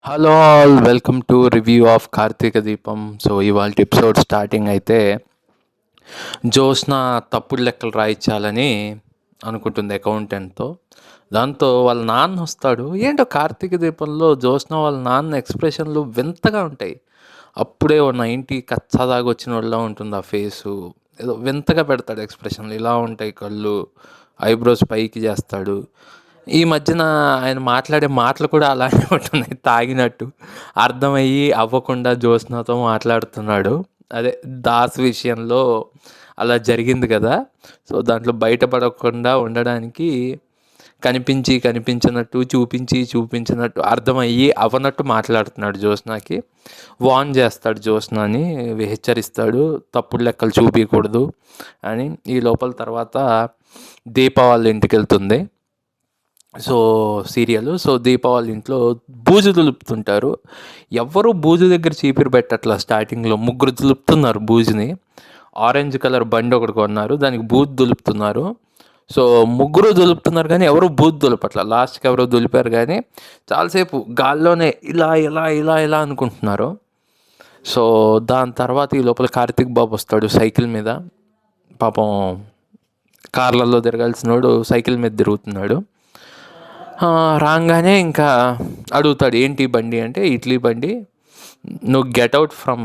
Hello all, welcome to review of Karthika Deepam. So ఇవాళ episode starting అయితే జ్యోత్స్న తప్పుడు లెక్కలు రాయించాలని అనుకుంటుంది అకౌంటెంట్తో. దాంతో వాళ్ళ నాన్న వస్తాడు. ఏంటో కార్తీక దీపంలో జ్యోత్స్న వాళ్ళ నాన్న ఎక్స్ప్రెషన్లు వింతగా ఉంటాయి. అప్పుడే ఓ 90 కచ్చదాగా వచ్చిన వాళ్ళ ఉంటుంది ఆ ఫేసు. ఏదో వింతగా పెడతాడు ఎక్స్ప్రెషన్లు, ఇలా ఉంటాయి కళ్ళు, ఐబ్రోస్ పైకి చేస్తాడు. ఈ మధ్యన ఆయన మాట్లాడే మాటలు కూడా అలానే ఉంటున్నాయి, తాగినట్టు అర్థమయ్యి అవ్వకుండా జ్యోత్స్నతో మాట్లాడుతున్నాడు. అదే దాస్ విషయంలో అలా జరిగింది కదా. సో దాంట్లో బయటపడకుండా ఉండడానికి కనిపించినట్టు, చూపించినట్టు, అర్థమయ్యి అవ్వనట్టు మాట్లాడుతున్నాడు. జ్యోత్స్నకి వార్న్ చేస్తాడు, జ్యోత్స్నని హెచ్చరిస్తాడు, తప్పుడు లెక్కలు చూపించకూడదు అని. ఈ లోపల తర్వాత దీపావళి ఇంటికి వెళ్తుంది. సో దీపావళి ఇంట్లో బూజు దులుపుతుంటారు. ఎవ్వరూ బూజు దగ్గర చీపిరి పెట్టట్లా. స్టార్టింగ్లో ముగ్గురు దులుపుతున్నారు బూజుని. ఆరెంజ్ కలర్ బండి ఒకటి కొన్నారు, దానికి బూజు దులుపుతున్నారు. సో ముగ్గురు దులుపుతున్నారు కానీ ఎవరు బూజు దులపట్ల. లాస్ట్కి ఎవరో దులిపారు కానీ చాలాసేపు గాల్లోనే ఇలా ఇలా ఇలా ఇలా అనుకుంటున్నారు. సో దాని తర్వాత ఈ లోపల కార్తీక్ బాబు వస్తాడు సైకిల్ మీద. పాపం కార్లలో తిరగాల్సినోడు సైకిల్ మీద తిరుగుతున్నాడు. రాగానే ఇంకా అడుగుతాడు, ఏంటి బండి అంటే, ఇడ్లీ బండి. నువ్వు గెట్ అవుట్ ఫ్రమ్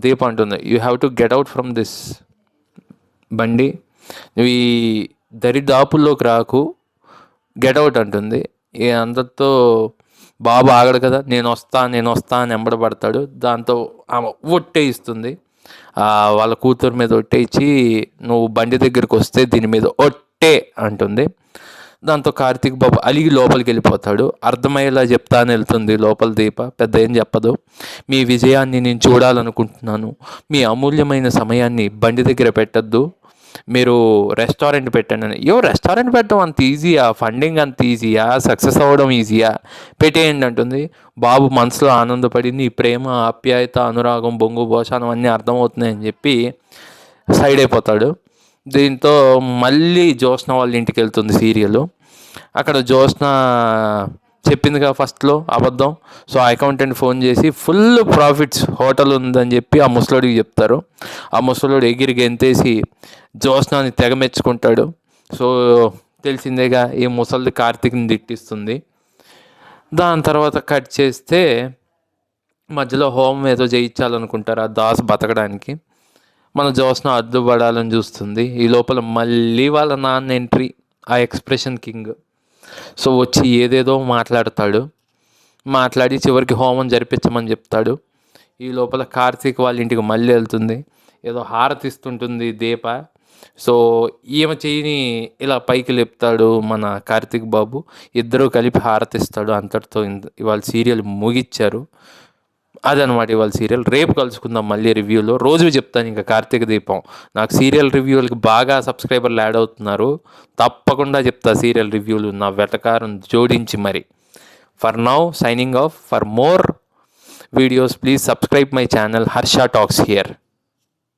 దీప్ అంటుంది. You have to get out from this బండి, నువ్వు ఈ దరిదాపుల్లోకి రాకు, గెట్ అవుట్ అంటుంది. అందరితో బాబు ఆగడు కదా, నేను వస్తా అని ఎంబడబడతాడు. దాంతో ఆమె ఒట్టేయిస్తుంది, వాళ్ళ కూతురు మీద ఒట్టేయించి, నువ్వు బండి దగ్గరికి వస్తే దీని మీద ఒట్టే అంటుంది. దాంతో కార్తీక్ బాబు అలిగి లోపలికి వెళ్ళిపోతాడు. అర్థమయ్యేలా చెప్తాను వెళ్తుంది లోపల దీప. పెద్ద ఏం చెప్పదు. మీ విజయాన్ని నేను చూడాలనుకుంటున్నాను, మీ అమూల్యమైన సమయాన్ని బండి దగ్గర పెట్టద్దు, మీరు రెస్టారెంట్ పెట్టండి. రెస్టారెంట్ పెట్టడం అంత ఈజీయా? ఫండింగ్ అంత ఈజీయా? సక్సెస్ అవ్వడం ఈజీయా? పెట్టేయండి అంటుంది. బాబు మనసులో ఆనందపడి నీ ప్రేమ, ఆప్యాయత, అనురాగం, బొంగు బోషానం అన్నీ అర్థమవుతున్నాయని చెప్పి సైడ్ అయిపోతాడు. దీంతో మళ్ళీ జ్యోత్స్న వాళ్ళ ఇంటికి వెళ్తుంది సీరియల్. అక్కడ జ్యోత్స్న చెప్పిందిగా ఫస్ట్లో అబద్ధం. సో అకౌంటెంట్ ఫోన్ చేసి ఫుల్ ప్రాఫిట్స్ హోటల్ ఉందని చెప్పి ఆ ముసలోడికి చెప్తారు. ఆ ముసలోడు ఎగిరి గెంతేసి జ్యోత్స్నని తెగ మెచ్చుకుంటాడు. సో తెలిసిందేగా, ఈ ముసలిది కార్తీక్ని తిట్టిస్తుంది. దాని తర్వాత కట్ చేస్తే మధ్యలో హోమం ఏదో చేయించాలనుకుంటారు ఆ దాస్ బతకడానికి. మన జ్యోత్స్న అడ్డుపడాలని చూస్తుంది. ఈ లోపల మళ్ళీ వాళ్ళ నాన్న ఎంట్రీ, ఆ ఎక్స్ప్రెషన్ కింగ్. సో వచ్చి ఏదేదో మాట్లాడి చివరికి హోమం జరిపించమని చెప్తాడు. ఈ లోపల కార్తీక్ వాళ్ళ ఇంటికి మళ్ళీ వెళ్తుంది. ఏదో హారతిస్తుంటుంది దీప. సో ఈమె చెయ్యిని ఇలా పైకి లేపుతాడు మన కార్తీక్ బాబు. ఇద్దరూ కలిపి హారతిస్తాడు. అంతటితో ఇవాళ సీరియల్ ముగిచ్చారు. అదనమాట ఇవాళ సీరియల్. రేపు కలుసుకుందాం మళ్ళీ రివ్యూలో. రోజు చెప్తాను ఇంకా కార్తీక దీపం. నాకు సీరియల్ రివ్యూలకి బాగా సబ్స్క్రైబర్లు యాడ్ అవుతున్నారు. తప్పకుండా చెప్తా సీరియల్ రివ్యూలు నా వెటకారం జోడించి మరి. For now signing off. For more videos please subscribe my channel Harsha talks here.